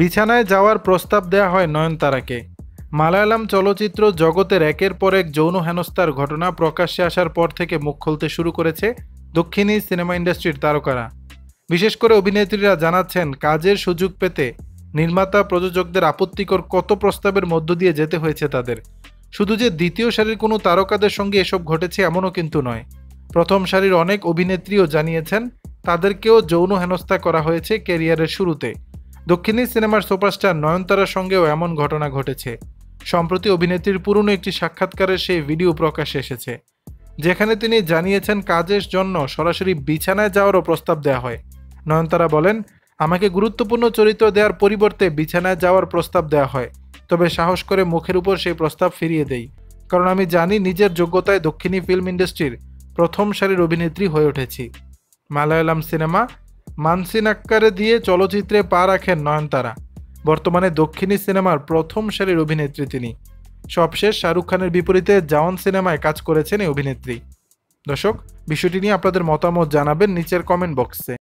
বিছানায় যাওয়ার প্রস্তাব দেয়া হয় নয়নতারাকে। মালায়ালাম চলচ্চিত্র জগতের একের পর এক যৌন হেনস্থার ঘটনা প্রকাশ্যে আসার পর থেকে মুখ খুলতে শুরু করেছে দক্ষিণী সিনেমা ইন্ডাস্ট্রির তারকারা। বিশেষ করে অভিনেত্রীরা জানাচ্ছেন কাজের সুযোগ পেতে নির্মাতা প্রযোজকদের আপত্তিকর কত প্রস্তাবের মধ্য দিয়ে যেতে হয়েছে তাদের। শুধু যে দ্বিতীয় সারির কোনো তারকাদের সঙ্গে এসব ঘটেছে এমনও কিন্তু নয়। প্রথম সারির অনেক অভিনেত্রীও জানিয়েছেন তাদেরকেও যৌন হেনস্থা করা হয়েছে ক্যারিয়ারের শুরুতে। দক্ষিণী সিনেমার সুপারস্টার নয়নতারার সঙ্গেও এমন ঘটনা ঘটেছে। সম্প্রতি অভিনেত্রীর পুরনো একটি সাক্ষাৎকারের সেই ভিডিও প্রকাশ্যে এসেছে, যেখানে তিনি জানিয়েছেন কাজের জন্য সরাসরি বিছানায় যাওয়ারও প্রস্তাব দেওয়া হয়। নয়নতারা বলেন, আমাকে গুরুত্বপূর্ণ চরিত্র দেওয়ার পরিবর্তে বিছানায় যাওয়ার প্রস্তাব দেওয়া হয়, তবে সাহস করে মুখের উপর সেই প্রস্তাব ফিরিয়ে দেই, কারণ আমি জানি নিজের যোগ্যতায় দক্ষিণী ফিল্ম ইন্ডাস্ট্রির প্রথম সারির অভিনেত্রী হয়ে উঠেছি। মালায়ালাম সিনেমা মানসিনাক্কারে দিয়ে চলচ্চিত্রে পা রাখেন নয়নতারা। বর্তমানে দক্ষিণী সিনেমার প্রথম সারির অভিনেত্রী তিনি। সবশেষ শাহরুখ খানের বিপরীতে জওয়ান সিনেমায় কাজ করেছেন এই অভিনেত্রী। দর্শক, বিষয়টি নিয়ে আপনাদের মতামত জানাবেন নিচের কমেন্ট বক্সে।